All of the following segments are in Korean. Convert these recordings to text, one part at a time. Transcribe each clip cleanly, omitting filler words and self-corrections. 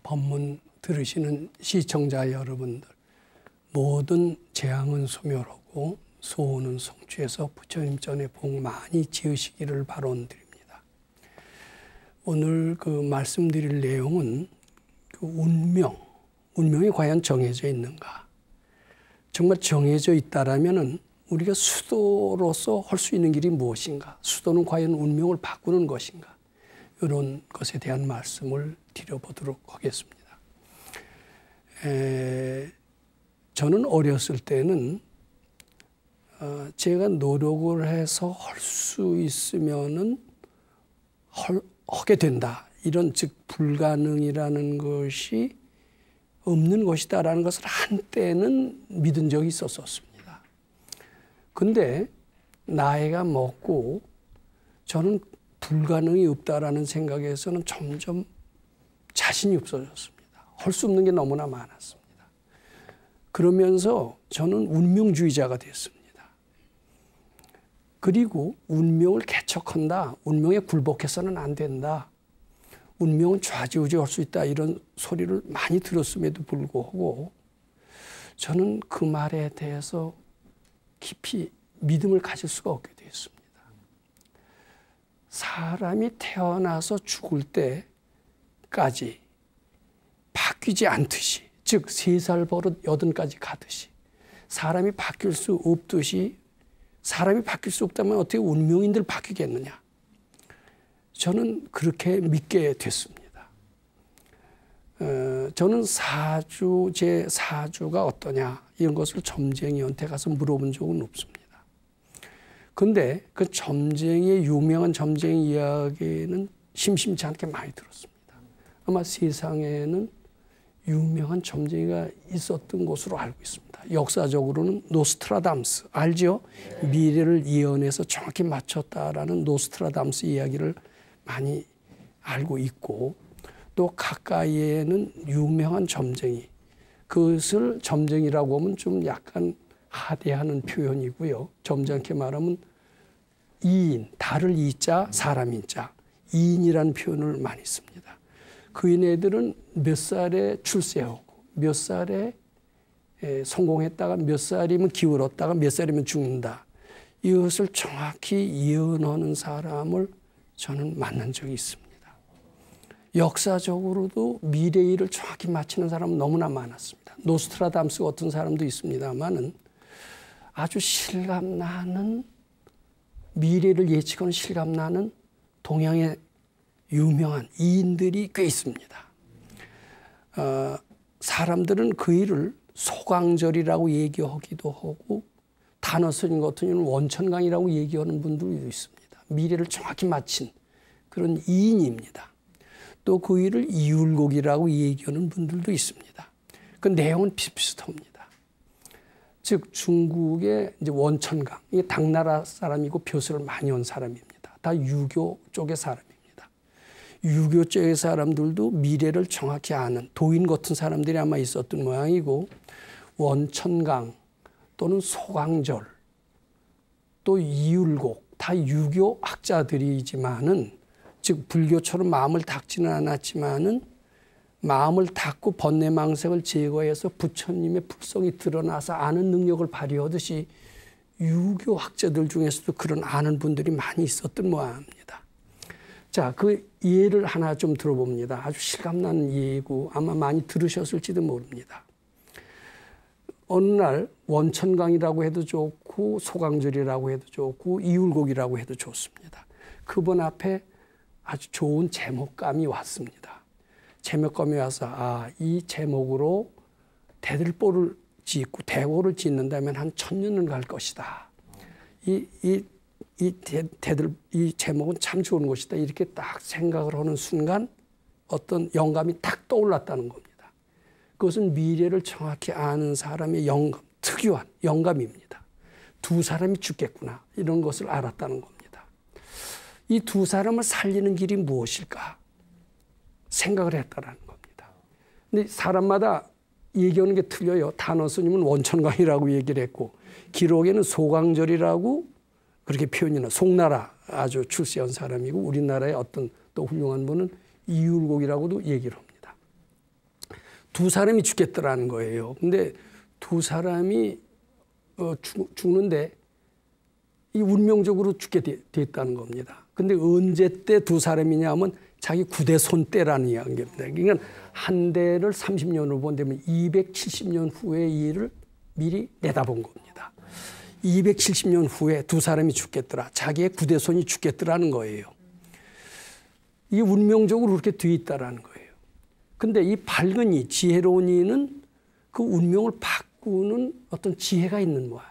법문 들으시는 시청자 여러분들, 모든 재앙은 소멸하고 소원은 성취해서 부처님 전에 복 많이 지으시기를 바론드립니다. 오늘 그 말씀드릴 내용은 그 운명이 과연 정해져 있는가? 정말 정해져 있다라면은 우리가 수도로서 할 수 있는 길이 무엇인가? 수도는 과연 운명을 바꾸는 것인가? 이런 것에 대한 말씀을 드려보도록 하겠습니다. 저는 어렸을 때는 제가 노력을 해서 할 수 있으면은 하게 된다. 이런 즉 불가능이라는 것이 없는 것이다라는 것을 한때는 믿은 적이 있었습니다. 근데 나이가 먹고 저는 불가능이 없다라는 생각에서는 점점 자신이 없어졌습니다. 할 수 없는 게 너무나 많았습니다. 그러면서 저는 운명주의자가 됐습니다. 그리고 운명을 개척한다. 운명에 굴복해서는 안 된다. 운명은 좌지우지할 수 있다. 이런 소리를 많이 들었음에도 불구하고 저는 그 말에 대해서 깊이 믿음을 가질 수가 없게 되었습니다. 사람이 태어나서 죽을 때까지 바뀌지 않듯이, 즉 3살 버릇 80까지 가듯이 사람이 바뀔 수 없듯이, 사람이 바뀔 수 없다면 어떻게 운명인들 바뀌겠느냐. 저는 그렇게 믿게 됐습니다. 저는 제 사주가 어떠냐 이런 것을 점쟁이한테 가서 물어본 적은 없습니다. 근데 그 점쟁이의 유명한 점쟁이 이야기는 심심치 않게 많이 들었습니다. 아마 세상에는 유명한 점쟁이가 있었던 것으로 알고 있습니다. 역사적으로는 노스트라담스, 알죠? 미래를 예언해서 정확히 맞췄다라는 노스트라담스 이야기를 많이 알고 있고, 또 가까이에는 유명한 점쟁이, 그것을 점쟁이라고 하면 좀 약간 하대하는 표현이고요. 점잖게 말하면 이인, 달을 이자, 사람인 자, 이인이라는 표현을 많이 씁니다. 그인애들은 몇 살에 출세하고 몇 살에 성공했다가 몇 살이면 기울었다가 몇 살이면 죽는다. 이것을 정확히 예언하는 사람을 저는 만난 적이 있습니다. 역사적으로도 미래일을 정확히 맞히는 사람은 너무나 많았습니다. 노스트라담스 같은 사람도 있습니다만은 아주 실감나는, 미래를 예측하는 실감나는 동양의 유명한 이인들이 꽤 있습니다. 사람들은 그 일을 소강절이라고 얘기하기도 하고, 단어스님 같은 경우는 원천강이라고 얘기하는 분들도 있습니다. 미래를 정확히 맞힌 그런 이인입니다. 또 그 일을 이율곡이라고 얘기하는 분들도 있습니다. 그 내용은 비슷합니다. 즉 중국의 이제 원천강, 이게 당나라 사람이고 벼슬을 많이 온 사람입니다. 다 유교 쪽의 사람입니다. 유교 쪽의 사람들도 미래를 정확히 아는 도인 같은 사람들이 아마 있었던 모양이고, 원천강 또는 소강절 또 이율곡 다 유교 학자들이지만은, 즉 불교처럼 마음을 닫지는 않았지만은 마음을 닫고 번뇌망색을 제거해서 부처님의 불성이 드러나서 아는 능력을 발휘하듯이 유교 학자들 중에서도 그런 아는 분들이 많이 있었던 모양입니다. 자, 그 예를 하나 좀 들어봅니다. 아주 실감나는 예고 아마 많이 들으셨을지도 모릅니다. 어느 날 원천강이라고 해도 좋고 소강절이라고 해도 좋고 이율곡이라고 해도 좋습니다. 그분 앞에 아주 좋은 제목감이 왔습니다. 제목감이 와서 이 제목으로 대들보를 짓고 대고를 짓는다면 한 1000년은 갈 것이다. 이 제목은 참 좋은 것이다. 이렇게 딱 생각을 하는 순간 어떤 영감이 딱 떠올랐다는 겁니다. 그것은 미래를 정확히 아는 사람의 영감, 특유한 영감입니다. 두 사람이 죽겠구나 이런 것을 알았다는 겁니다. 이 두 사람을 살리는 길이 무엇일까 생각을 했다라는 겁니다. 근데 사람마다 얘기하는 게 틀려요. 단어스님은 원천강이라고 얘기를 했고, 기록에는 소강절이라고 그렇게 표현이나, 송나라 아주 출세한 사람이고 우리나라의 어떤 또 훌륭한 분은 이율곡이라고도 얘기를 합니다. 두 사람이 죽겠더라는 거예요. 근데 두 사람이 죽는데 이 운명적으로 죽게 됐다는 겁니다. 근데 언제 때 두 사람이냐 하면 자기 구대손 때라는 이야기입니다. 그러니까 한 대를 30년으로 본다면 270년 후의 일을 미리 내다본 겁니다. 270년 후에 두 사람이 죽겠더라. 자기의 구대손이 죽겠더라는 거예요. 이게 운명적으로 그렇게 돼 있다라는 거예요. 근데 이 밝은 이, 지혜로운 이는 그 운명을 바꾸는 어떤 지혜가 있는 모양입니다.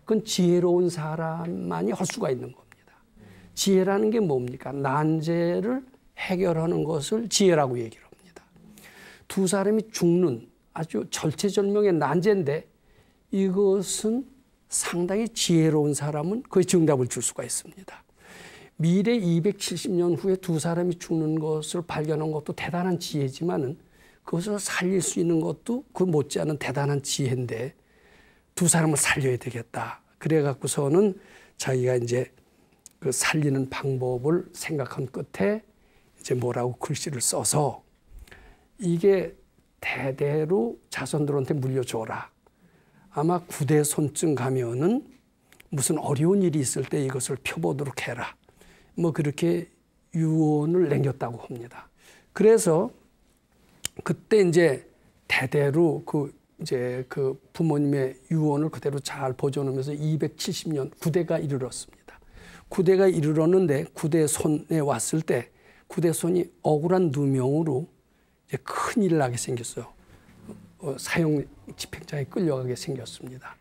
그건 지혜로운 사람만이 할 수가 있는 겁니다. 지혜라는 게 뭡니까? 난제를 해결하는 것을 지혜라고 얘기를 합니다. 두 사람이 죽는 아주 절체절명의 난제인데 이것은 상당히 지혜로운 사람은 거의 정답을 줄 수가 있습니다. 미래 270년 후에 두 사람이 죽는 것을 발견한 것도 대단한 지혜지만은 그것을 살릴 수 있는 것도 그 못지않은 대단한 지혜인데 두 사람을 살려야 되겠다. 그래 갖고서는 자기가 이제 그 살리는 방법을 생각한 끝에 이제 뭐라고 글씨를 써서 이게 대대로 자손들한테 물려줘라. 아마 구대손쯤 가면은 무슨 어려운 일이 있을 때 이것을 펴보도록 해라. 뭐 그렇게 유언을 남겼다고 합니다. 그래서 그때 이제 대대로 그 부모님의 유언을 그대로 잘 보존하면서 270년 9대가 이르렀습니다. 9대가 이르렀는데 9대손에 왔을 때 9대손이 억울한 누명으로 이제 큰일 나게 생겼어요. 사형 집행장에 끌려가게 생겼습니다.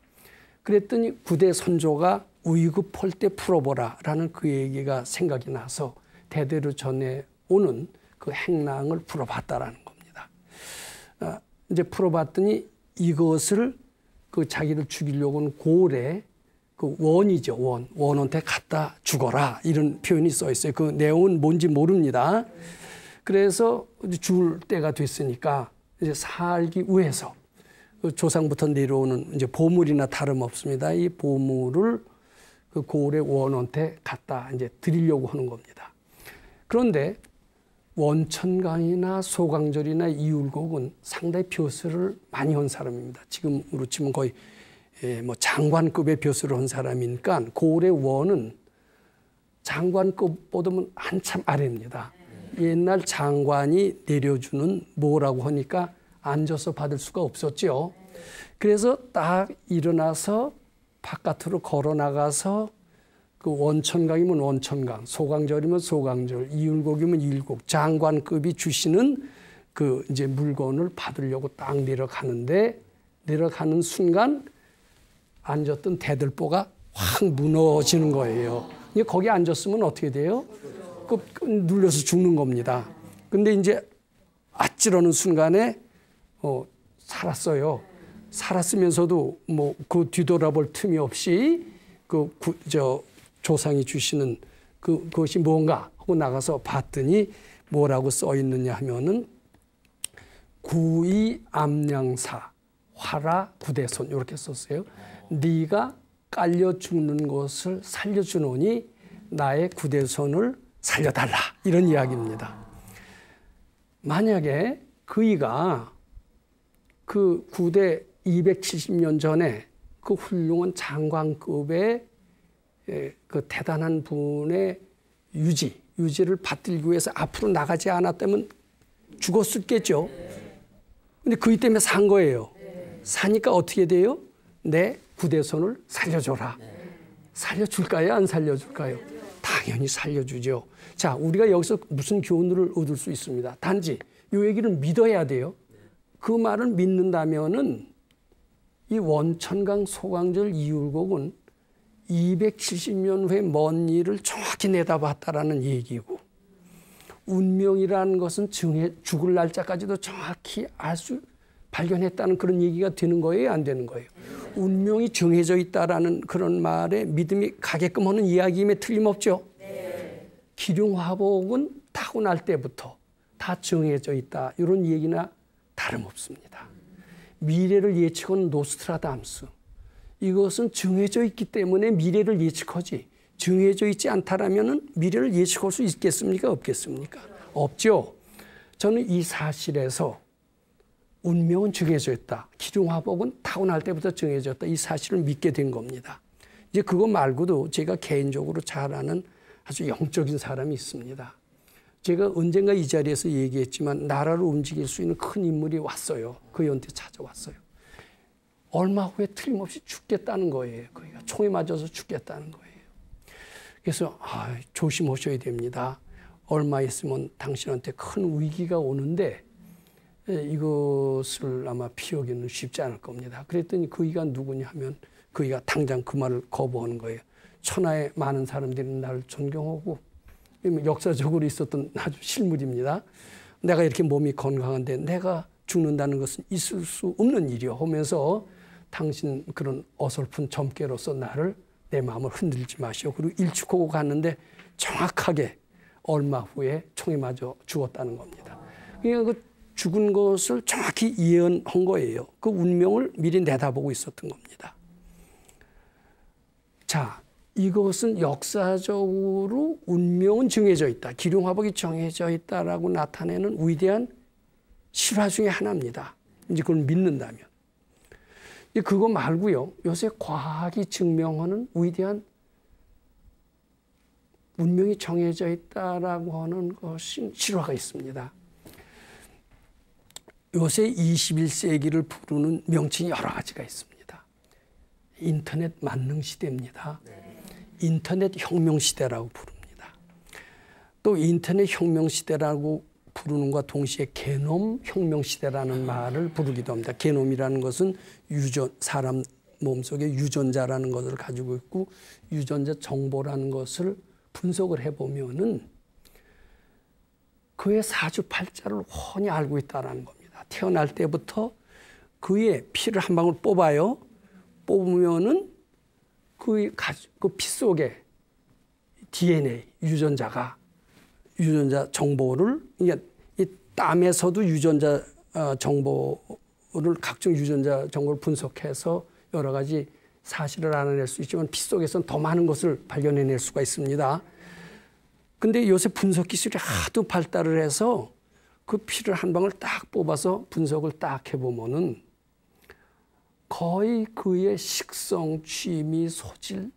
그랬더니 9대 선조가 위급할 때 풀어보라라는 그 얘기가 생각이 나서 대대로 전해오는 그 행랑을 풀어봤다라는 겁니다. 이제 풀어봤더니 이것을 그 자기를 죽이려고는 고을에 그 원이죠. 원한테 갖다 죽어라 이런 표현이 써 있어요. 그 내용은 뭔지 모릅니다. 그래서 죽을 때가 됐으니까 이제 살기 위해서 조상부터 내려오는 이제 보물이나 다름없습니다. 이 보물을 그 고을의 원한테 갖다 이제 드리려고 하는 겁니다. 그런데 원천강이나 소강절이나 이율곡은 상당히 벼슬을 많이 한 사람입니다. 지금으로 치면 거의 뭐 장관급의 벼슬을 한 사람이니까 고을의 원은 장관급보다는 한참 아래입니다. 옛날 장관이 내려주는 뭐라고 하니까 앉아서 받을 수가 없었죠. 그래서 딱 일어나서 바깥으로 걸어 나가서 그 원천강이면 원천강, 소강절이면 소강절, 이율곡이면 이율곡, 장관급이 주시는 그 이제 물건을 받으려고 딱 내려가는데 내려가는 순간 앉았던 대들보가 확 무너지는 거예요. 거기 앉았으면 어떻게 돼요? 눌려서 죽는 겁니다. 근데 이제 아찔하는 순간에 살았어요. 살았으면서도 뭐 그 뒤돌아볼 틈이 없이 조상이 주시는 그것이 뭔가 하고 나가서 봤더니 뭐라고 써 있느냐 하면은 구이 암량사 화라 구대손 이렇게 썼어요. 네가 깔려 죽는 것을 살려주노니 나의 구대손을 살려달라 이런 이야기입니다. 만약에 그이가 그 9대 270년 전에 그 훌륭한 장관급의 그 대단한 분의 유지를 받들기 위해서 앞으로 나가지 않았다면 죽었을겠죠. 근데 그이 때문에 산 거예요. 사니까 어떻게 돼요? 내 구대손을 살려줘라. 살려줄까요? 안 살려줄까요? 당연히 살려주죠. 자, 우리가 여기서 무슨 교훈을 얻을 수 있습니다. 단지 이 얘기를 믿어야 돼요. 그 말을 믿는다면은 이 원천강 소강절 이율곡은 270년 후의 먼 일을 정확히 내다봤다라는 얘기고 운명이라는 것은 죽을 날짜까지도 정확히 발견했다는 그런 얘기가 되는 거예요? 안 되는 거예요? 운명이 정해져 있다라는 그런 말에 믿음이 가게끔 하는 이야기임에 틀림없죠. 기륭화복은 타고날 때부터 다 정해져 있다. 이런 얘기나 다름없습니다. 미래를 예측하는 노스트라다무스. 이것은 정해져 있기 때문에 미래를 예측하지 정해져 있지 않다라면 미래를 예측할 수 있겠습니까? 없겠습니까? 없죠. 저는 이 사실에서 운명은 정해져 있다. 기중화복은 타고날 때부터 정해졌다. 이 사실을 믿게 된 겁니다. 이제 그거 말고도 제가 개인적으로 잘 아는 아주 영적인 사람이 있습니다. 제가 언젠가 이 자리에서 얘기했지만 나라를 움직일 수 있는 큰 인물이 왔어요. 그한테 찾아왔어요. 얼마 후에 틀림없이 죽겠다는 거예요. 그러니까 총에 맞아서 죽겠다는 거예요. 그래서 조심하셔야 됩니다. 얼마 있으면 당신한테 큰 위기가 오는데 이것을 아마 피하기는 쉽지 않을 겁니다. 그랬더니 그이가 누구냐 하면 그이가 당장 그 말을 거부하는 거예요. 천하의 많은 사람들이 나를 존경하고 역사적으로 있었던 아주 실물입니다. 내가 이렇게 몸이 건강한데 내가 죽는다는 것은 있을 수 없는 일이요 하면서 당신 그런 어설픈 점괘로서 나를 내 마음을 흔들지 마시오. 그리고 일축하고 갔는데 정확하게 얼마 후에 총에 맞아 죽었다는 겁니다. 그러니까 그 죽은 것을 정확히 예언한 거예요. 그 운명을 미리 내다보고 있었던 겁니다. 자, 이것은 역사적으로 운명은 정해져 있다. 기륭화복이 정해져 있다라고 나타내는 위대한 실화 중에 하나입니다. 이제 그걸 믿는다면. 그거 말고요. 요새 과학이 증명하는 위대한 운명이 정해져 있다라고 하는 것이 실화가 있습니다. 요새 21세기를 부르는 명칭이 여러 가지가 있습니다. 인터넷 만능 시대입니다. 인터넷 혁명 시대라고 부릅니다. 또 인터넷 혁명 시대라고 부르는 것과 동시에 게놈 혁명 시대라는 말을 부르기도 합니다. 게놈이라는 것은 사람 몸속에 유전자라는 것을 가지고 있고 유전자 정보라는 것을 분석을 해보면은 그의 사주팔자를 훤히 알고 있다는 겁니다. 태어날 때부터 그의 피를 한 방울 뽑아요. 뽑으면은 그 피 속에 DNA 유전자 정보를 이 땀에서도 유전자 정보를 각종 유전자 정보를 분석해서 여러 가지 사실을 알아낼 수 있지만 피 속에서는 더 많은 것을 발견해낼 수가 있습니다. 근데 요새 분석 기술이 하도 발달을 해서 그 피를 한 방울 딱 뽑아서 분석을 딱 해보면은 거의 그의 식성, 취미, 소질,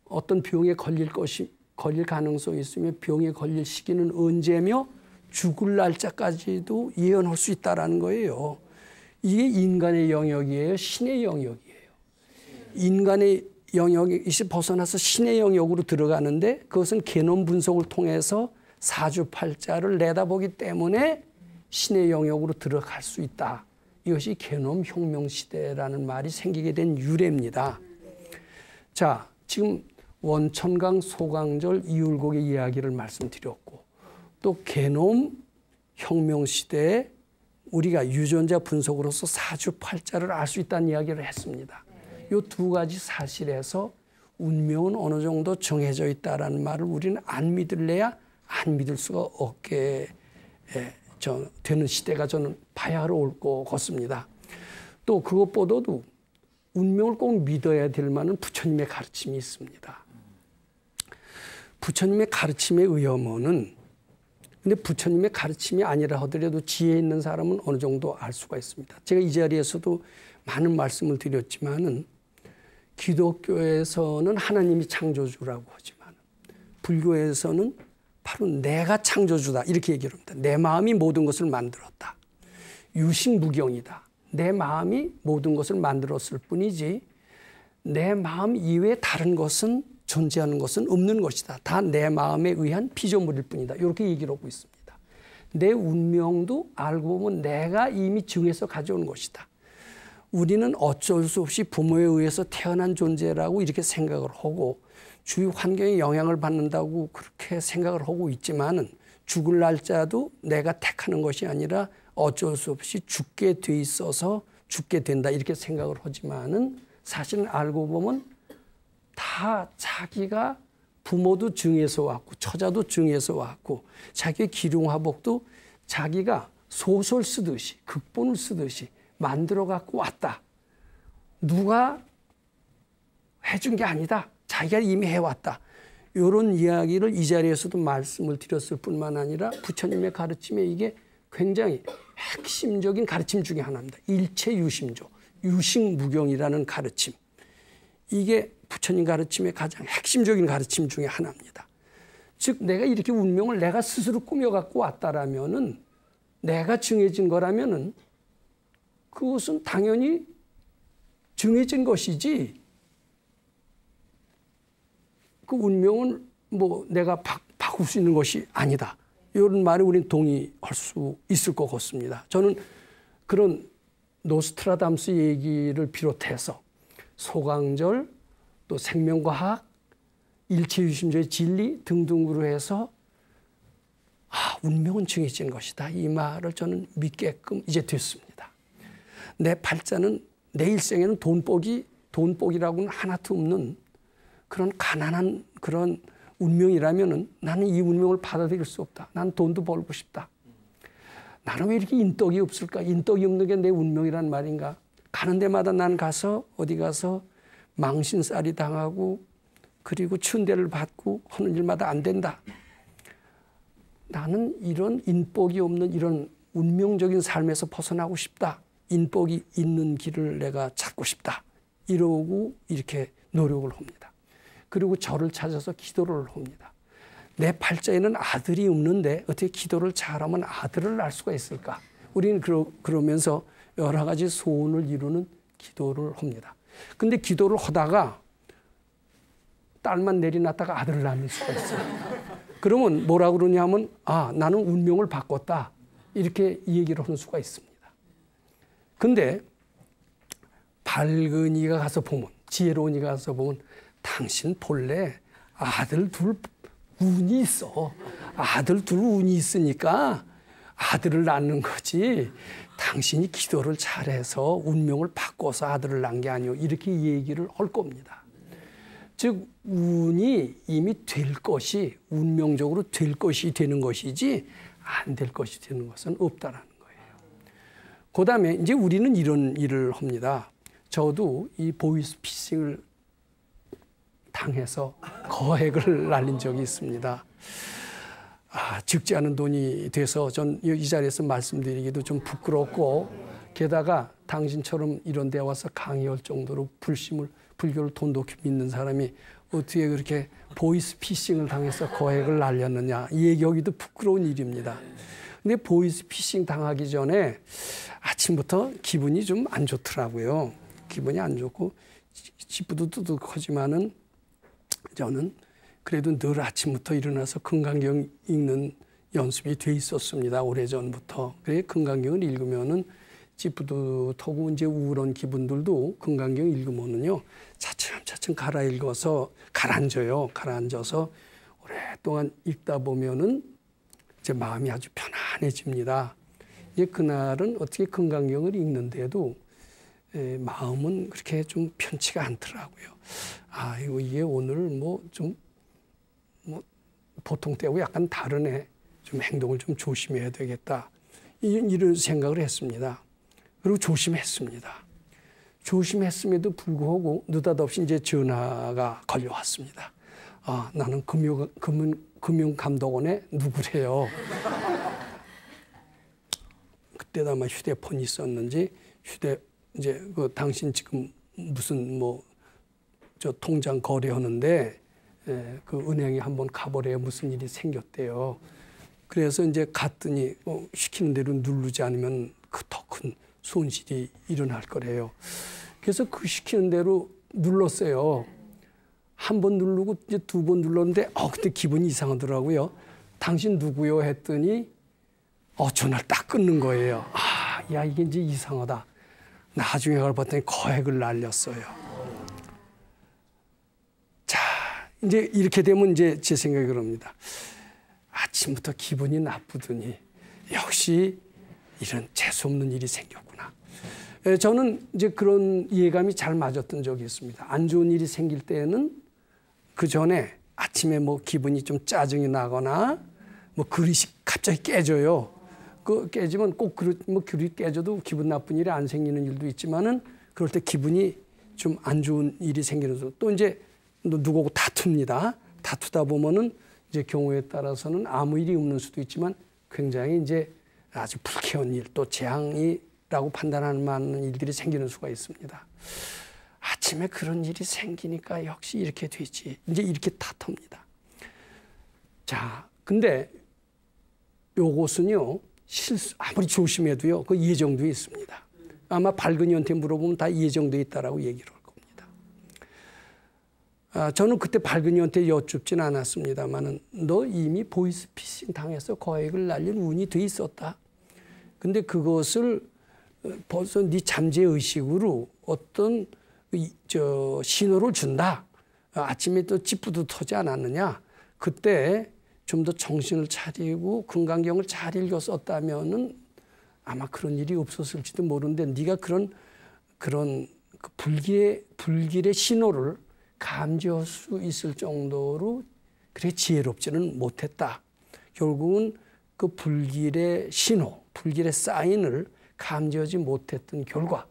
어떤 병에 걸릴 가능성이 있으며 병에 걸릴 시기는 언제며 죽을 날짜까지도 예언할 수 있다는 거예요. 이게 인간의 영역이에요? 신의 영역이에요? 인간의 영역에서 벗어나서 신의 영역으로 들어가는데 그것은 게놈 분석을 통해서 사주팔자를 내다보기 때문에 신의 영역으로 들어갈 수 있다. 이것이 게놈 혁명 시대라는 말이 생기게 된 유래입니다. 자, 지금 원천강 소강절 이율곡의 이야기를 말씀드렸고 또 게놈 혁명 시대에 우리가 유전자 분석으로서 사주팔자를 알 수 있다는 이야기를 했습니다. 이 두 가지 사실에서 운명은 어느 정도 정해져 있다는 말을 우리는 안 믿을래야 안 믿을 수가 없게 되는 시대가 저는 바야흐로 올 것 같습니다. 또 그것보다도 운명을 꼭 믿어야 될 만한 부처님의 가르침이 있습니다. 부처님의 가르침에 의하면은 근데 부처님의 가르침이 아니라 하더라도 지혜 있는 사람은 어느 정도 알 수가 있습니다. 제가 이 자리에서도 많은 말씀을 드렸지만은 기독교에서는 하나님이 창조주라고 하지만 불교에서는 바로 내가 창조주다 이렇게 얘기를 합니다. 내 마음이 모든 것을 만들었다. 유식무경이다. 내 마음이 모든 것을 만들었을 뿐이지 내 마음 이외에 다른 것은 존재하는 것은 없는 것이다. 다 내 마음에 의한 피조물일 뿐이다. 이렇게 얘기를 하고 있습니다. 내 운명도 알고 보면 내가 이미 정해서 가져온 것이다. 우리는 어쩔 수 없이 부모에 의해서 태어난 존재라고 이렇게 생각을 하고 주위 환경에 영향을 받는다고 그렇게 생각을 하고 있지만은 죽을 날짜도 내가 택하는 것이 아니라 어쩔 수 없이 죽게 돼 있어서 죽게 된다 이렇게 생각을 하지만은 사실은 알고 보면 다 자기가 부모도 정해서 왔고 처자도 정해서 왔고 자기의 기륭화복도 자기가 소설 쓰듯이 극본을 쓰듯이 만들어 갖고 왔다. 누가 해준 게 아니다. 자기가 이미 해왔다. 이런 이야기를 이 자리에서도 말씀을 드렸을 뿐만 아니라 부처님의 가르침에 이게 굉장히 핵심적인 가르침 중에 하나입니다. 일체유심조, 유식무경이라는 가르침. 이게 부처님 가르침의 가장 핵심적인 가르침 중에 하나입니다. 즉 내가 이렇게 운명을 내가 스스로 꾸며갖고 왔다라면은, 내가 정해진 거라면은 그것은 당연히 정해진 것이지, 그 운명은 뭐 내가 바꿀 수 있는 것이 아니다. 이런 말에 우리는 동의할 수 있을 것 같습니다. 저는 그런 노스트라담스 얘기를 비롯해서 소강절, 또 생명과학, 일체유심조의 진리 등등으로 해서 운명은 정해진 것이다. 이 말을 저는 믿게끔 이제 됐습니다. 내 팔자는 내 일생에는 돈복이라고는 하나도 없는 그런 가난한 그런 운명이라면은 나는 이 운명을 받아들일 수 없다. 나는 돈도 벌고 싶다. 나는 왜 이렇게 인덕이 없을까? 인덕이 없는 게 내 운명이란 말인가? 가는 데마다 난 가서 어디 가서 망신살이 당하고 그리고 천대를 받고 하는 일마다 안 된다. 나는 이런 인복이 없는 이런 운명적인 삶에서 벗어나고 싶다. 인복이 있는 길을 내가 찾고 싶다. 이러고 이렇게 노력을 합니다. 그리고 저를 찾아서 기도를 합니다. 내 팔자에는 아들이 없는데 어떻게 기도를 잘하면 아들을 낳을 수가 있을까? 우리는 그러면서 여러 가지 소원을 이루는 기도를 합니다. 근데 기도를 하다가 딸만 내리놨다가 아들을 낳을 수가 있어요. 그러면 뭐라 그러냐면 나는 운명을 바꿨다. 이렇게 얘기를 하는 수가 있습니다. 근데 밝은 이가 가서 보면, 지혜로운 이가 가서 보면 당신 본래 아들 둘 운이 있어. 아들 둘 운이 있으니까 아들을 낳는 거지. 당신이 기도를 잘해서 운명을 바꿔서 아들을 낳은 게 아니오. 이렇게 얘기를 할 겁니다. 즉 운이 이미 될 것이, 운명적으로 될 것이 되는 것이지 안 될 것이 되는 것은 없다라는 거예요. 그 다음에 이제 우리는 이런 일을 합니다. 저도 이 보이스피싱을 당해서 거액을 날린 적이 있습니다. 적지 않은 돈이 돼서 전 이 자리에서 말씀드리기도 좀 부끄럽고, 게다가 당신처럼 이런 데 와서 강의할 정도로 불교를 돈독히 믿는 사람이 어떻게 그렇게 보이스피싱을 당해서 거액을 날렸느냐, 얘기하기도 부끄러운 일입니다. 근데 보이스피싱 당하기 전에 아침부터 기분이 좀 안 좋더라고요. 기분이 안 좋고 찌뿌두두둑하지만은 저는 그래도 늘 아침부터 일어나서 금강경 읽는 연습이 돼 있었습니다. 오래전부터. 그래 금강경을 읽으면은 찌뿌듯하고 이제 우울한 기분들도 금강경 읽으면은요 차츰차츰 가라앉아요. 가라앉아서 오랫동안 읽다 보면은 이제 마음이 아주 편안해집니다. 이제 그날은 어떻게 금강경을 읽는데도 마음은 그렇게 좀 편치가 않더라고요. 이게 오늘 좀 보통 때하고 약간 다르네. 좀 행동을 좀 조심해야 되겠다. 이런 생각을 했습니다. 그리고 조심했습니다. 조심했음에도 불구하고 느닷없이 이제 전화가 걸려왔습니다. 나는 금융감독원의 누구래요. 그때도 아마 휴대폰이 있었는지 이제 당신 지금 무슨 저 통장 거래하는데 그 은행에 한번 가보래요. 무슨 일이 생겼대요. 그래서 이제 갔더니 시키는 대로 누르지 않으면 더 큰 손실이 일어날 거래요. 그래서 그 시키는 대로 눌렀어요. 한 번 누르고 이제 두 번 눌렀는데 그때 기분이 이상하더라고요. 당신 누구요? 했더니 전화를 딱 끊는 거예요. 이게 이제 이상하다. 나중에 가서 봤더니 거액을 날렸어요. 자, 이제 이렇게 되면 이제 제 생각이 그럽니다. 아침부터 기분이 나쁘더니 역시 이런 재수없는 일이 생겼구나. 저는 이제 그런 이해감이 잘 맞았던 적이 있습니다. 안 좋은 일이 생길 때는 그 전에 아침에 기분이 좀 짜증이 나거나 그릇이 갑자기 깨져요. 그 깨지면 꼭 그릇이 깨져도 기분 나쁜 일이 안 생기는 일도 있지만은 그럴 때 기분이 좀 안 좋은 일이 생기는, 또 이제 누구하고 다툽니다. 다투다 보면은 이제 경우에 따라서는 아무 일이 없는 수도 있지만 굉장히 이제 아주 불쾌한 일, 또 재앙이라고 판단하는 많은 일들이 생기는 수가 있습니다. 아침에 그런 일이 생기니까 역시 이렇게 되지. 이제 이렇게 다툽니다. 자, 근데 요것은요, 아무리 조심해도요, 그 예정돼 있습니다. 아마 발근이한테 물어보면 다 예정돼 있다라고 얘기를 할 겁니다. 저는 그때 발근이한테 여쭙진 않았습니다만은 너 이미 보이스피싱 당해서 거액을 날린 운이 돼 있었다. 근데 그것을 벌써 네 잠재 의식으로 어떤 신호를 준다. 아침에 또 찌뿌듯하지 않았느냐. 그때 좀 더 정신을 차리고 금강경을 잘 읽었었다면은 아마 그런 일이 없었을지도 모르는데 네가 그런 그 불길의 신호를 감지할 수 있을 정도로 그래 지혜롭지는 못했다. 결국은 그 불길의 신호, 불길의 사인을 감지하지 못했던 결과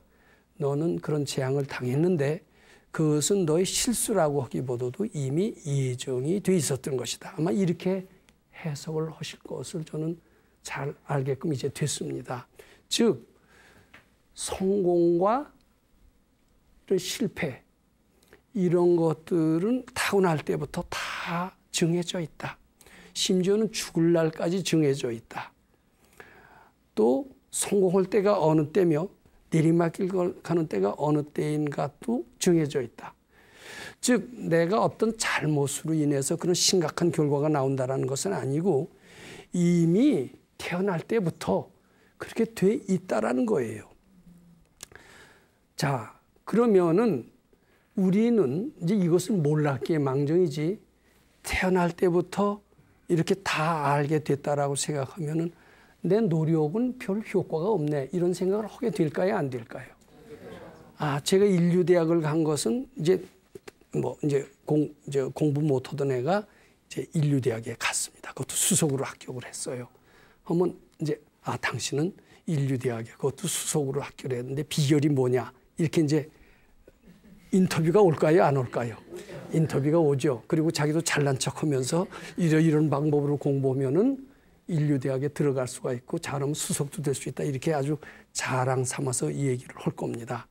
너는 그런 재앙을 당했는데 그것은 너의 실수라고 하기보다도 이미 예정이 돼 있었던 것이다. 아마 이렇게 해석을 하실 것을 저는 잘 알게끔 이제 됐습니다. 즉 성공과 실패 이런 것들은 타고날 때부터 다 정해져 있다. 심지어는 죽을 날까지 정해져 있다. 또 성공할 때가 어느 때며 내리막길 가는 때가 어느 때인가도 정해져 있다. 즉 내가 어떤 잘못으로 인해서 그런 심각한 결과가 나온다는 것은 아니고 이미 태어날 때부터 그렇게 돼 있다라는 거예요. 자, 그러면은 우리는 이제 이것을 몰랐기에 망정이지 태어날 때부터 이렇게 다 알게 됐다라고 생각하면은 내 노력은 별 효과가 없네. 이런 생각을 하게 될까요? 안 될까요? 제가 인류대학을 간 것은 이제 공부 못하던 애가 이제 인류대학에 갔습니다. 그것도 수석으로 합격을 했어요. 그러면 이제 당신은 인류대학에 그것도 수석으로 합격을 했는데 비결이 뭐냐? 이렇게 이제 인터뷰가 올까요? 안 올까요? 인터뷰가 오죠. 그리고 자기도 잘난 척하면서 이런 방법으로 공부하면은 인류대학에 들어갈 수가 있고 잘하면 수석도 될 수 있다. 이렇게 아주 자랑 삼아서 이 얘기를 할 겁니다.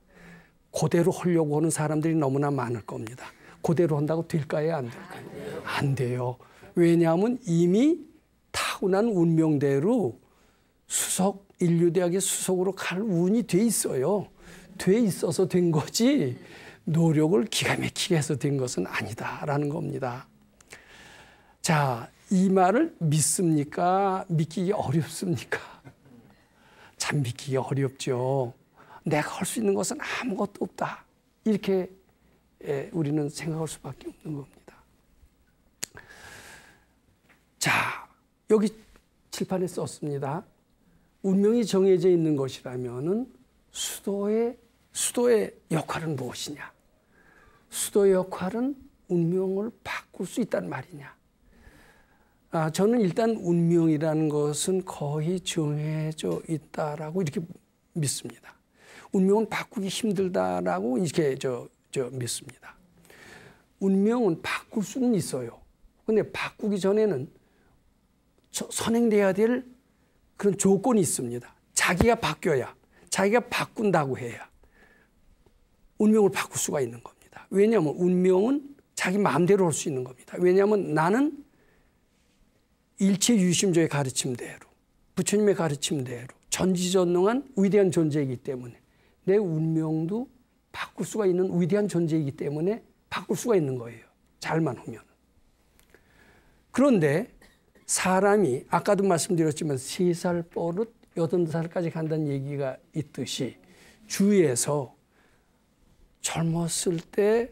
그대로 하려고 하는 사람들이 너무나 많을 겁니다. 그대로 한다고 될까요? 안 될까요? 안 돼요. 왜냐하면 이미 타고난 운명대로 인류대학의 수석으로 갈 운이 돼 있어요. 돼 있어서 된 거지 노력을 기가 막히게 해서 된 것은 아니다라는 겁니다. 자, 이 말을 믿습니까? 믿기기 어렵습니까? 참 믿기기 어렵죠. 내가 할 수 있는 것은 아무것도 없다. 이렇게 우리는 생각할 수밖에 없는 겁니다. 자, 여기 칠판에 썼습니다. 운명이 정해져 있는 것이라면은 수도의 역할은 무엇이냐? 수도의 역할은 운명을 바꿀 수 있단 말이냐? 저는 일단 운명이라는 것은 거의 정해져 있다라고 이렇게 믿습니다. 운명은 바꾸기 힘들다라고 이렇게 믿습니다. 운명은 바꿀 수는 있어요. 근데 바꾸기 전에는 선행돼야 될 그런 조건이 있습니다. 자기가 바뀌어야, 자기가 바꾼다고 해야 운명을 바꿀 수가 있는 겁니다. 왜냐하면 운명은 자기 마음대로 할 수 있는 겁니다. 왜냐하면 나는 일체유심조의 가르침대로, 부처님의 가르침대로 전지전능한 위대한 존재이기 때문에 내 운명도 바꿀 수가 있는 위대한 존재이기 때문에 바꿀 수가 있는 거예요. 잘만 하면. 그런데 사람이 아까도 말씀드렸지만 3살 버릇 8살까지 간다는 얘기가 있듯이 주위에서 젊었을 때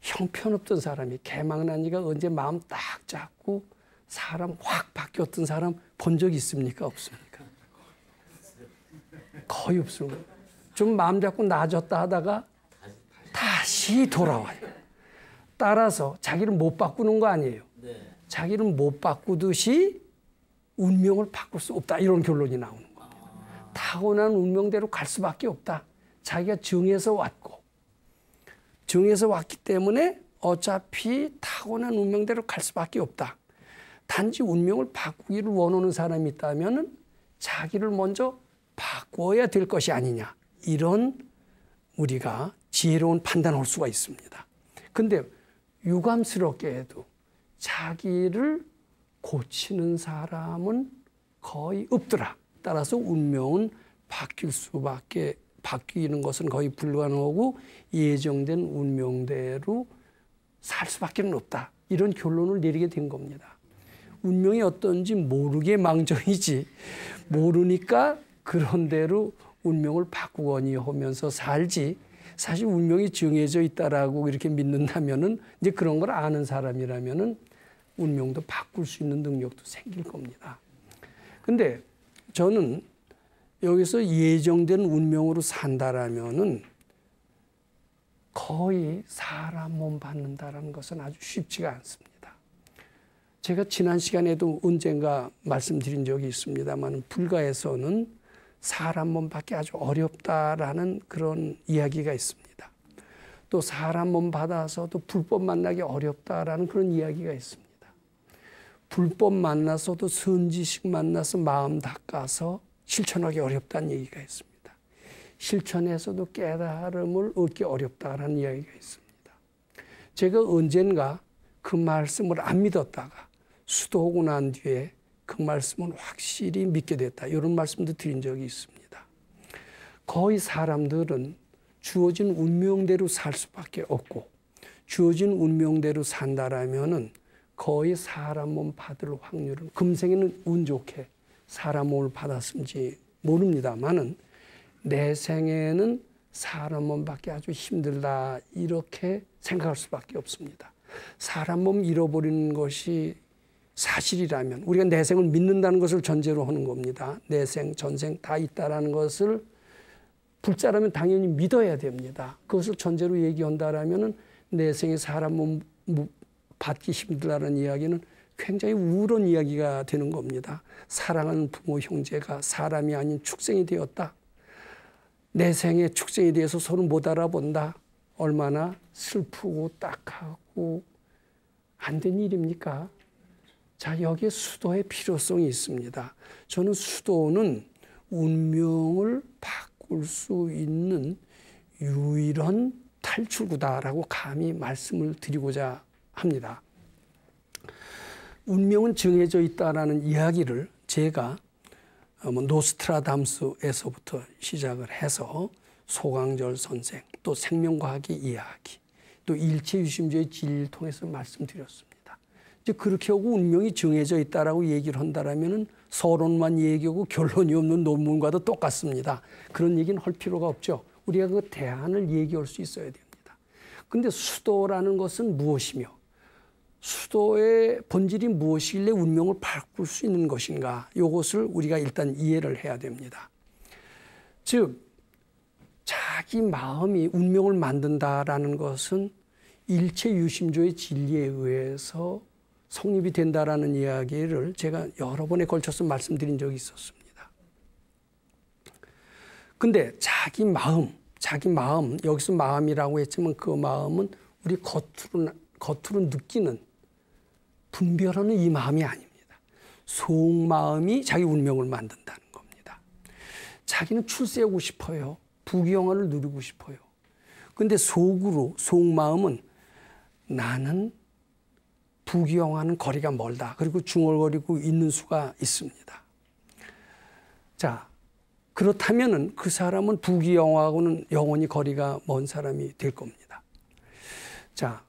형편없던 사람이 개망나니가 언제 마음 딱 잡고 사람 확 바뀌었던 사람 본 적 있습니까? 없습니까? 거의 없습니다. 좀 마음 잡고 나아졌다 하다가 다시 돌아와요. 따라서 자기를 못 바꾸는 거 아니에요. 자기를 못 바꾸듯이 운명을 바꿀 수 없다. 이런 결론이 나오는 겁니다. 타고난 운명대로 갈 수밖에 없다. 자기가 정해서 왔기 때문에 어차피 타고난 운명대로 갈 수밖에 없다. 단지 운명을 바꾸기를 원하는 사람이 있다면 자기를 먼저 바꾸어야 될 것이 아니냐. 이런 우리가 지혜로운 판단을 할 수가 있습니다. 근데 유감스럽게도 자기를 고치는 사람은 거의 없더라. 따라서 운명은 바뀌는 것은 거의 불가능하고 예정된 운명대로 살 수밖에 없다. 이런 결론을 내리게 된 겁니다. 운명이 어떤지 모르게 망정이지, 모르니까 그런 대로 운명을 바꾸거니 하면서 살지, 사실 운명이 정해져 있다라고 이렇게 믿는다면은, 이제 그런 걸 아는 사람이라면은 운명도 바꿀 수 있는 능력도 생길 겁니다. 근데 저는 여기서 예정된 운명으로 산다라면은 거의 사람 몸 받는다라는 것은 아주 쉽지가 않습니다. 제가 지난 시간에도 언젠가 말씀드린 적이 있습니다만, 불가에서는 사람 몸 받기 아주 어렵다라는 그런 이야기가 있습니다. 또 사람 몸 받아서도 불법 만나기 어렵다라는 그런 이야기가 있습니다. 불법 만나서도 선지식 만나서 마음 닦아서 실천하기 어렵다는 얘기가 있습니다. 실천에서도 깨달음을 얻기 어렵다라는 이야기가 있습니다. 제가 언젠가 그 말씀을 안 믿었다가 수도하고 난 뒤에 그 말씀은 확실히 믿게 됐다. 이런 말씀도 드린 적이 있습니다. 거의 사람들은 주어진 운명대로 살 수밖에 없고, 주어진 운명대로 산다라면은 거의 사람 몸 받을 확률은, 금생에는 운 좋게 사람 몸을 받았는지 모릅니다만은 내 생에는 사람 몸 받기 아주 힘들다, 이렇게 생각할 수밖에 없습니다. 사람 몸 잃어버리는 것이 사실이라면, 우리가 내생을 믿는다는 것을 전제로 하는 겁니다. 내생, 전생 다 있다라는 것을 불자라면 당연히 믿어야 됩니다. 그것을 전제로 얘기한다라면은 내생에 사람 몸 받기 힘들다는 이야기는 굉장히 우울한 이야기가 되는 겁니다. 사랑하는 부모, 형제가 사람이 아닌 축생이 되었다. 내 생에 축생에 대해서 서로 못 알아본다. 얼마나 슬프고 딱하고 안 된 일입니까? 자, 여기에 수도의 필요성이 있습니다. 저는 수도는 운명을 바꿀 수 있는 유일한 탈출구다라고 감히 말씀을 드리고자 합니다. 운명은 정해져 있다라는 이야기를 제가 노스트라담스에서부터 시작을 해서 소강절 선생, 또 생명과학의 이야기, 또 일체유심주의 진리를 통해서 말씀드렸습니다. 이제 그렇게 하고 운명이 정해져 있다라고 얘기를 한다라면은 서론만 얘기하고 결론이 없는 논문과도 똑같습니다. 그런 얘기는 할 필요가 없죠. 우리가 그 대안을 얘기할 수 있어야 됩니다. 근데 수도라는 것은 무엇이며, 수도의 본질이 무엇이길래 운명을 바꿀 수 있는 것인가, 이것을 우리가 일단 이해를 해야 됩니다. 즉, 자기 마음이 운명을 만든다라는 것은 일체유심조의 진리에 의해서 성립이 된다라는 이야기를 제가 여러 번에 걸쳐서 말씀드린 적이 있었습니다. 근데 자기 마음, 여기서 마음이라고 했지만 그 마음은 우리 겉으로 느끼는, 분별하는 이 마음이 아닙니다. 속마음이 자기 운명을 만든다는 겁니다. 자기는 출세하고 싶어요. 부귀영화를 누리고 싶어요. 근데 속마음은 나는 부귀영화는 거리가 멀다. 그리고 중얼거리고 있는 수가 있습니다. 자, 그렇다면은 그 사람은 부귀영화하고는 영원히 거리가 먼 사람이 될 겁니다. 자,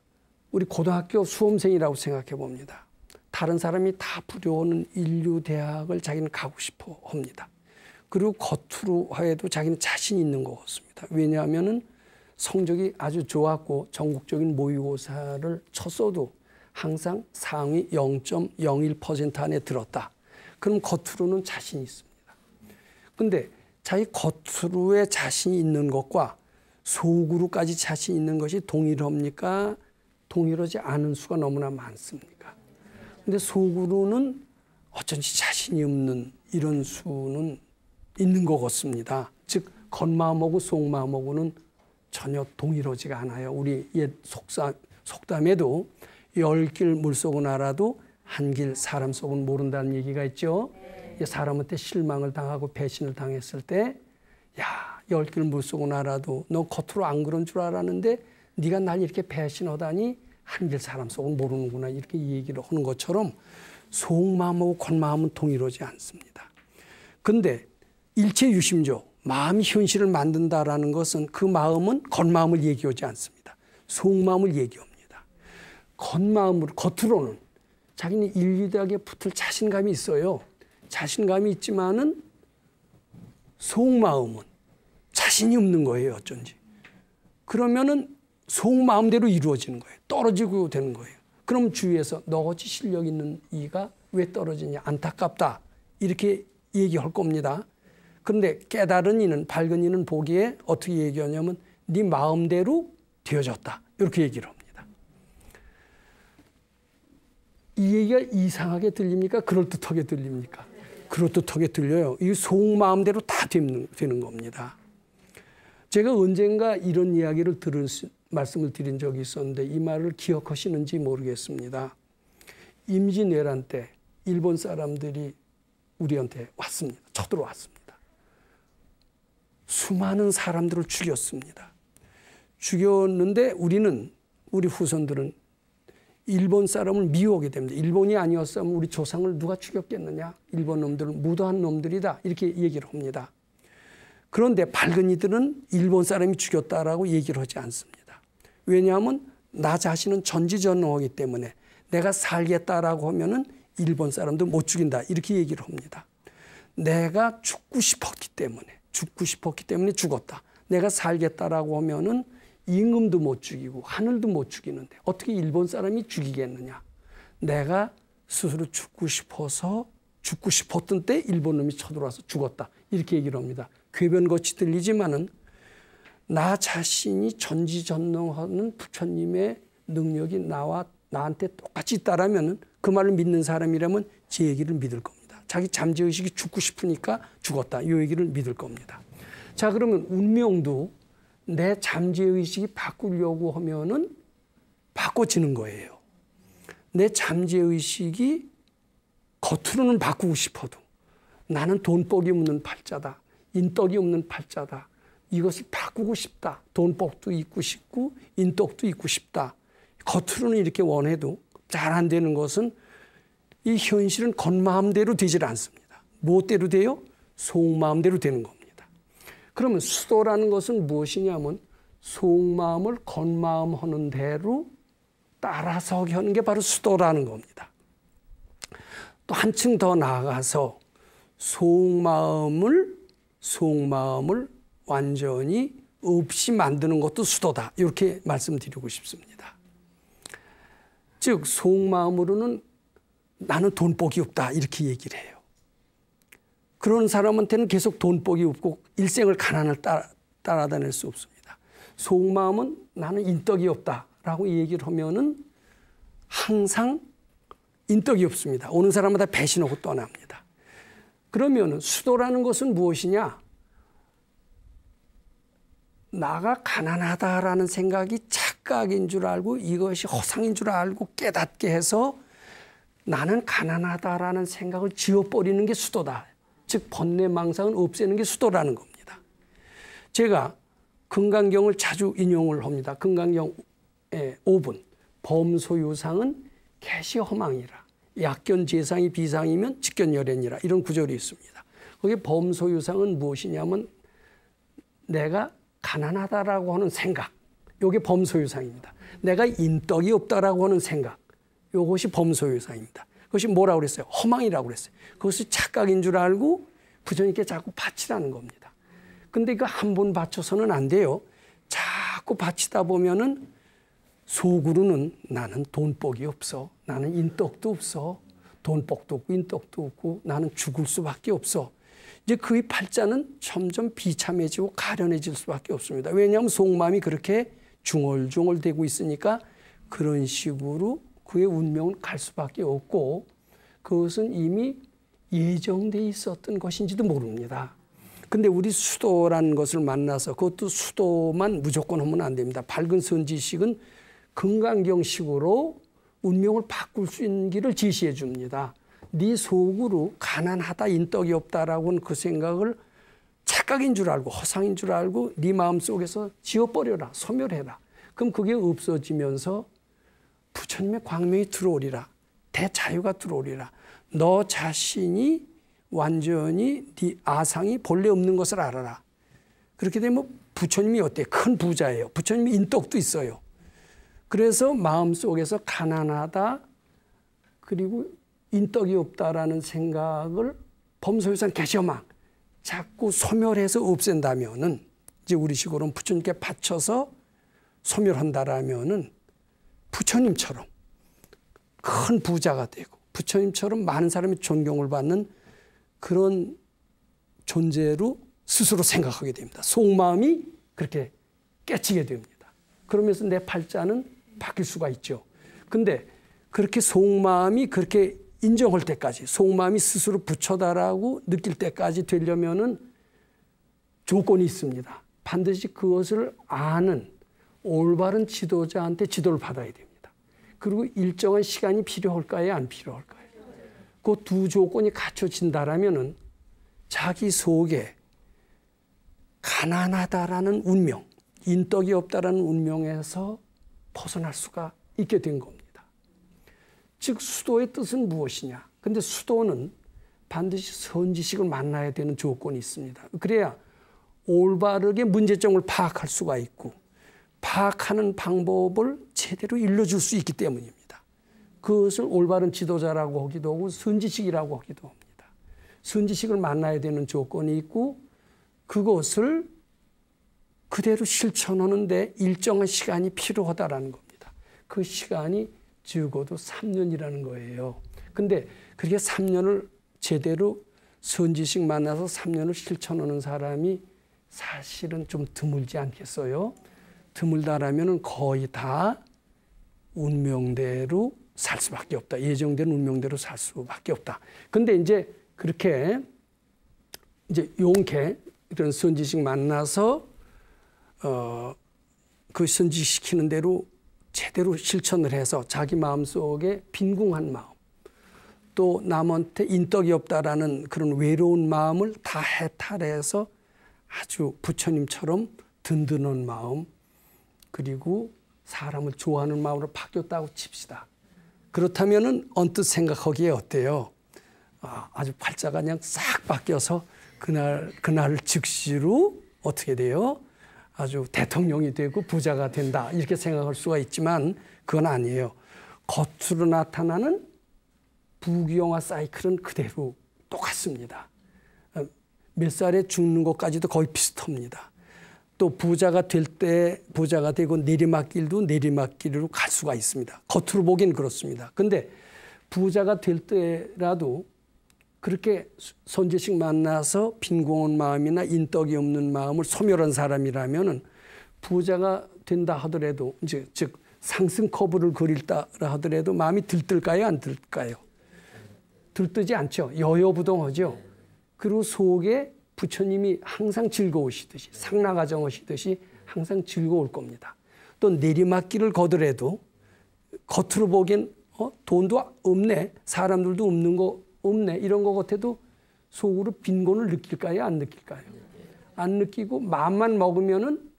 우리 고등학교 수험생이라고 생각해 봅니다. 다른 사람이 다 부려오는 인류대학을 자기는 가고 싶어 합니다. 그리고 겉으로 해도 자기는 자신 있는 것 같습니다. 왜냐하면은 성적이 아주 좋았고 전국적인 모의고사를 쳤어도 항상 상위 0.01% 안에 들었다. 그럼 겉으로는 자신이 있습니다. 근데 자기 겉으로의 자신이 있는 것과 속으로까지 자신 있는 것이 동일합니까? 동일하지 않은 수가 너무나 많습니까? 근데 속으로는 어쩐지 자신이 없는 이런 수는 있는 것 같습니다. 즉 겉마음하고 속마음하고는 전혀 동일하지가 않아요. 우리 옛 속담에도 10길 물속은 알아도 한 길 사람 속은 모른다는 얘기가 있죠. 사람한테 실망을 당하고 배신을 당했을 때, 야, 10길 물속은 알아도 너 겉으로 안 그런 줄 알았는데 네가 날 이렇게 배신하다니 한길 사람 속은 모르는구나, 이렇게 얘기를 하는 것처럼 속마음하고 겉마음은 동일하지 않습니다. 근데 일체유심조, 마음이 현실을 만든다라는 것은 그 마음은 겉마음을 얘기하지 않습니다. 속마음을 얘기합니다. 겉마음으로, 겉으로는 자기는 일리대하게 붙을 자신감이 있어요. 자신감이 있지만은 속마음은 자신이 없는 거예요, 어쩐지. 그러면은 속마음대로 이루어지는 거예요. 떨어지고 되는 거예요. 그럼 주위에서 너같이 실력 있는 이가 왜 떨어지냐, 안타깝다, 이렇게 얘기할 겁니다. 그런데 깨달은 이는, 밝은 이는 보기에 어떻게 얘기하냐면 네 마음대로 되어졌다, 이렇게 얘기를 합니다. 이 얘기가 이상하게 들립니까? 그럴듯하게 들립니까? 그럴듯하게 들려요. 이 속마음대로 다 되는 겁니다. 제가 언젠가 이런 이야기를 말씀을 드린 적이 있었는데 이 말을 기억하시는지 모르겠습니다. 임진왜란 때 일본 사람들이 우리한테 왔습니다. 쳐들어왔습니다. 수많은 사람들을 죽였습니다. 죽였는데 우리 후손들은 일본 사람을 미워하게 됩니다. 일본이 아니었으면 우리 조상을 누가 죽였겠느냐, 일본 놈들은 무도한 놈들이다, 이렇게 얘기를 합니다. 그런데 밝은 이들은 일본 사람이 죽였다라고 얘기를 하지 않습니다. 왜냐하면 나 자신은 전지전능하기 때문에 내가 살겠다라고 하면은 일본 사람도 못 죽인다, 이렇게 얘기를 합니다. 내가 죽고 싶었기 때문에 죽었다. 내가 살겠다라고 하면은 임금도 못 죽이고 하늘도 못 죽이는데 어떻게 일본 사람이 죽이겠느냐. 내가 스스로 죽고 싶었던 때 일본 놈이 쳐들어와서 죽었다, 이렇게 얘기를 합니다. 궤변같이 들리지만은 나 자신이 전지전능하는 부처님의 능력이 나한테 똑같이 있다라면 그 말을 믿는 사람이라면 제 얘기를 믿을 겁니다. 자기 잠재의식이 죽고 싶으니까 죽었다, 이 얘기를 믿을 겁니다. 자, 그러면 운명도 내 잠재의식이 바꾸려고 하면은 바꿔지는 거예요. 내 잠재의식이 겉으로는 바꾸고 싶어도 나는 돈복이 없는 팔자다, 인덕이 없는 팔자다, 이것을 바꾸고 싶다. 돈복도 있고 싶고 인덕도 있고 싶다. 겉으로는 이렇게 원해도 잘 안 되는 것은 이 현실은 겉마음대로 되질 않습니다. 무엇대로 돼요? 속마음대로 되는 겁니다. 그러면 수도라는 것은 무엇이냐면 속마음을 겉마음 하는 대로 따라서 하는 게 바로 수도라는 겁니다. 또 한층 더 나아가서 속마음을 완전히 없이 만드는 것도 수도다, 이렇게 말씀드리고 싶습니다. 즉 속마음으로는 나는 돈복이 없다, 이렇게 얘기를 해요. 그런 사람한테는 계속 돈복이 없고 일생을 가난을 따라다닐 수 없습니다. 속마음은 나는 인덕이 없다라고 얘기를 하면은 항상 인덕이 없습니다. 오는 사람마다 배신하고 떠납니다. 그러면 수도라는 것은 무엇이냐? 나가 가난하다라는 생각이 착각인 줄 알고 이것이 허상인 줄 알고 깨닫게 해서 나는 가난하다라는 생각을 지워버리는 게 수도다. 즉 번뇌망상을 없애는 게 수도라는 겁니다. 제가 금강경을 자주 인용을 합니다. 금강경 5분. 범소유상은 개시허망이라. 약견재상이 비상이면 직견열애니라. 이런 구절이 있습니다. 거기 범소유상은 무엇이냐면 내가 가난하다라고 하는 생각, 이게 범소유상입니다. 내가 인덕이 없다라고 하는 생각, 이것이 범소유상입니다. 그것이 뭐라고 그랬어요? 허망이라고 그랬어요. 그것이 착각인 줄 알고 부처님께 자꾸 바치라는 겁니다. 근데 이거 한 번 바쳐서는 안 돼요. 자꾸 바치다 보면은 속으로는 나는 돈복이 없어, 나는 인덕도 없어, 돈복도 없고 인덕도 없고 나는 죽을 수밖에 없어. 이제 그의 팔자는 점점 비참해지고 가련해질 수밖에 없습니다. 왜냐하면 속마음이 그렇게 중얼중얼대고 있으니까 그런 식으로 그의 운명은 갈 수밖에 없고 그것은 이미 예정돼 있었던 것인지도 모릅니다. 근데 우리 수도라는 것을 만나서 그것도 수도만 무조건 하면 안 됩니다. 밝은 선지식은 금강경식으로 운명을 바꿀 수 있는 길을 제시해 줍니다. 네 속으로 가난하다, 인덕이 없다라고는 그 생각을 착각인 줄 알고 허상인 줄 알고 네 마음속에서 지워버려라. 소멸해라. 그럼 그게 없어지면서 부처님의 광명이 들어오리라. 대자유가 들어오리라. 너 자신이 완전히 네 아상이 본래 없는 것을 알아라. 그렇게 되면 부처님이 어때요? 큰 부자예요. 부처님이 인덕도 있어요. 그래서 마음속에서 가난하다 그리고 인덕이 없다라는 생각을 범소유산 개시어망 자꾸 소멸해서 없앤다면은 이제 우리식으로는 부처님께 바쳐서 소멸한다라면은 부처님처럼 큰 부자가 되고 부처님처럼 많은 사람이 존경을 받는 그런 존재로 스스로 생각하게 됩니다. 속마음이 그렇게 깨치게 됩니다. 그러면서 내 팔자는 바뀔 수가 있죠. 근데 그렇게 속마음이 그렇게 인정할 때까지 속마음이 스스로 부처다라고 느낄 때까지 되려면은 조건이 있습니다. 반드시 그것을 아는 올바른 지도자한테 지도를 받아야 됩니다. 그리고 일정한 시간이 필요할까요? 안 필요할까요? 그 두 조건이 갖춰진다라면은 자기 속에 가난하다라는 운명, 인덕이 없다라는 운명에서 벗어날 수가 있게 된 겁니다. 즉 수도의 뜻은 무엇이냐? 근데 수도는 반드시 선지식을 만나야 되는 조건이 있습니다. 그래야 올바르게 문제점을 파악할 수가 있고 파악하는 방법을 제대로 일러줄 수 있기 때문입니다. 그것을 올바른 지도자라고 하기도 하고 선지식이라고 하기도 합니다. 선지식을 만나야 되는 조건이 있고 그것을 그대로 실천하는데 일정한 시간이 필요하다라는 겁니다. 그 시간이 적어도 3년이라는 거예요. 근데 그렇게 3년을 제대로 선지식 만나서 3년을 실천하는 사람이 사실은 좀 드물지 않겠어요? 드물다라면 거의 다 운명대로 살 수밖에 없다. 예정된 운명대로 살 수밖에 없다. 근데 이제 그렇게 이제 용케 이런 선지식 만나서 그 선지시키는 대로 제대로 실천을 해서 자기 마음속에 빈궁한 마음 또 남한테 인덕이 없다라는 그런 외로운 마음을 다 해탈해서 아주 부처님처럼 든든한 마음 그리고 사람을 좋아하는 마음으로 바뀌었다고 칩시다. 그렇다면은 언뜻 생각하기에 어때요? 아주 팔자가 그냥 싹 바뀌어서 그날 즉시로 어떻게 돼요? 아주 대통령이 되고 부자가 된다 이렇게 생각할 수가 있지만 그건 아니에요. 겉으로 나타나는 부귀영화 사이클은 그대로 똑같습니다. 몇 살에 죽는 것까지도 거의 비슷합니다. 또 부자가 될 때 부자가 되고 내리막길도 내리막길로 갈 수가 있습니다. 겉으로 보기엔 그렇습니다. 근데 부자가 될 때라도 그렇게 선지식 만나서 빈곤한 마음이나 인덕이 없는 마음을 소멸한 사람이라면은 부자가 된다 하더라도 이제 즉 상승 커브를 그릴다 하더라도 마음이 들뜰까요? 안 들까요? 들뜨지 않죠. 여여부동하죠. 그리고 속에 부처님이 항상 즐거우시듯이 상나가정하시듯이 항상 즐거울 겁니다. 또 내리막길을 걷더라도 겉으로 보기엔 돈도 없네, 사람들도 없는 거 없네 이런 거 같아도 속으로 빈곤을 느낄까요? 안 느낄까요? 안 느끼고 마음만 먹으면은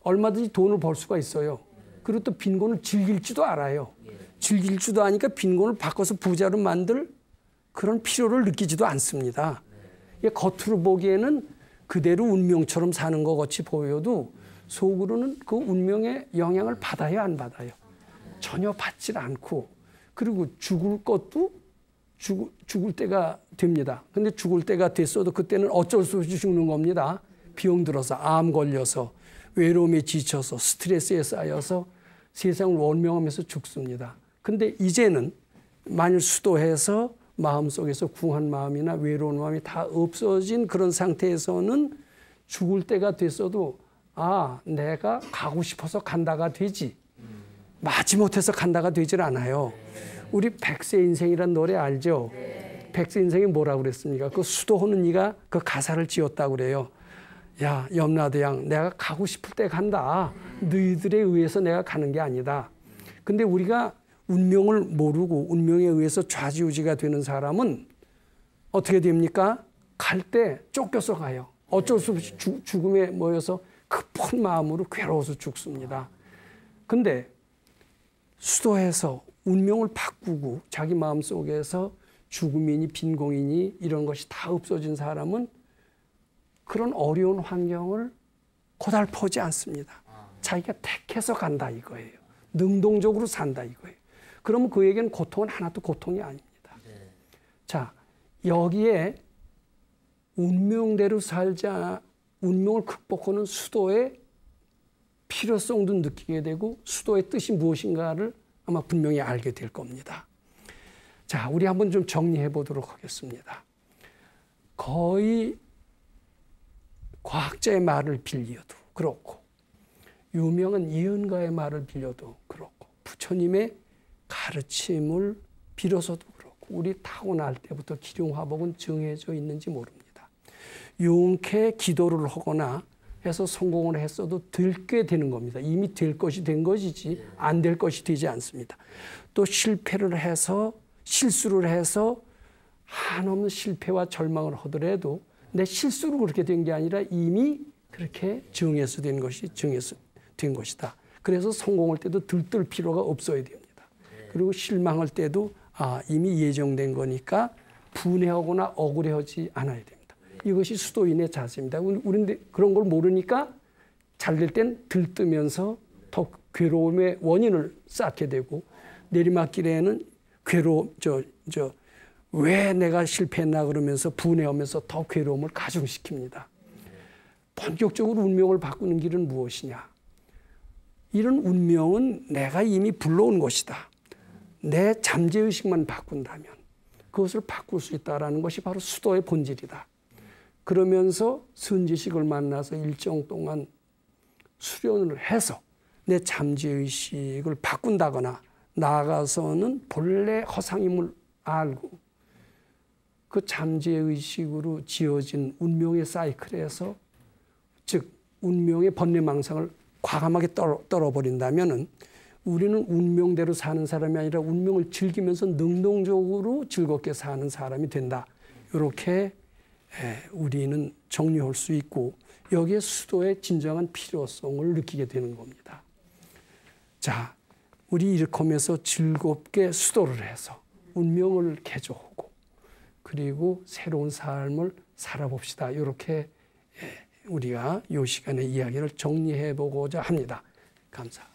얼마든지 돈을 벌 수가 있어요. 그리고 또 빈곤을 즐길 줄도 알아요. 즐길 줄도 아니까 빈곤을 바꿔서 부자로 만들 그런 필요를 느끼지도 않습니다. 겉으로 보기에는 그대로 운명처럼 사는 것 같이 보여도 속으로는 그 운명의 영향을 받아요, 안 받아요? 전혀 받질 않고 그리고 죽을 것도 죽을 때가 됩니다. 근데 죽을 때가 됐어도 그때는 어쩔 수 없이 죽는 겁니다. 병 들어서 암 걸려서 외로움에 지쳐서 스트레스에 쌓여서 세상을 원명하면서 죽습니다. 근데 이제는 만일 수도해서 마음속에서 궁한 마음이나 외로운 마음이 다 없어진 그런 상태에서는 죽을 때가 됐어도 내가 가고 싶어서 간다가 되지 마지못해서 간다가 되질 않아요. 우리 백세 인생이란 노래 알죠? 백세 인생이 뭐라고 그랬습니까? 그 수도하는 이가 그 가사를 지었다고 그래요. 야 염라대왕 내가 가고 싶을 때 간다. 너희들에 의해서 내가 가는 게 아니다. 근데 우리가 운명을 모르고 운명에 의해서 좌지우지가 되는 사람은 어떻게 됩니까? 갈 때 쫓겨서 가요. 어쩔 수 없이 죽음에 모여서 급한 마음으로 괴로워서 죽습니다. 근데 수도해서 운명을 바꾸고 자기 마음속에서 죽음이니 빈공이니 이런 것이 다 없어진 사람은 그런 어려운 환경을 고달퍼지 않습니다. 자기가 택해서 간다 이거예요. 능동적으로 산다 이거예요. 그러면 그에게는 고통은 하나도 고통이 아닙니다. 자, 여기에 운명대로 살자, 운명을 극복하는 수도의 필요성도 느끼게 되고 수도의 뜻이 무엇인가를 아마 분명히 알게 될 겁니다. 자, 우리 한번 좀 정리해 보도록 하겠습니다. 거의 과학자의 말을 빌려도 그렇고 유명한 예언가의 말을 빌려도 그렇고 부처님의 가르침을 빌어서도 그렇고 우리 타고날 때부터 기륭화복은 정해져 있는지 모릅니다. 용케 기도를 하거나 해서 성공을 했어도 될 게 되는 겁니다. 이미 될 것이 된 것이지 안 될 것이 되지 않습니다. 또 실패를 해서 실수를 해서 한없는 실패와 절망을 하더라도 내 실수로 그렇게 된 게 아니라 이미 그렇게 정해서 된 것이 정해서 된 것이다. 그래서 성공할 때도 들뜰 필요가 없어야 됩니다. 그리고 실망할 때도 이미 예정된 거니까 분해하거나 억울해하지 않아야 됩니다. 이것이 수도인의 자세입니다. 우리는 그런 걸 모르니까 잘 될 땐 들뜨면서 더 괴로움의 원인을 쌓게 되고 내리막길에는 왜 내가 실패했나 그러면서 분해하면서 더 괴로움을 가중시킵니다. 본격적으로 운명을 바꾸는 길은 무엇이냐? 이런 운명은 내가 이미 불러온 것이다. 내 잠재의식만 바꾼다면 그것을 바꿀 수 있다는 것이 바로 수도의 본질이다. 그러면서 선지식을 만나서 일정 동안 수련을 해서 내 잠재의식을 바꾼다거나 나아가서는 본래 허상임을 알고 그 잠재의식으로 지어진 운명의 사이클에서 즉 운명의 번뇌망상을 과감하게 떨어버린다면은 우리는 운명대로 사는 사람이 아니라 운명을 즐기면서 능동적으로 즐겁게 사는 사람이 된다. 이렇게 우리는 정리할 수 있고 여기에 수도의 진정한 필요성을 느끼게 되는 겁니다. 자, 우리 이렇게 하면서 즐겁게 수도를 해서 운명을 개조하고 그리고 새로운 삶을 살아봅시다. 이렇게 우리가 이 시간에 이야기를 정리해 보고자 합니다. 감사합니다.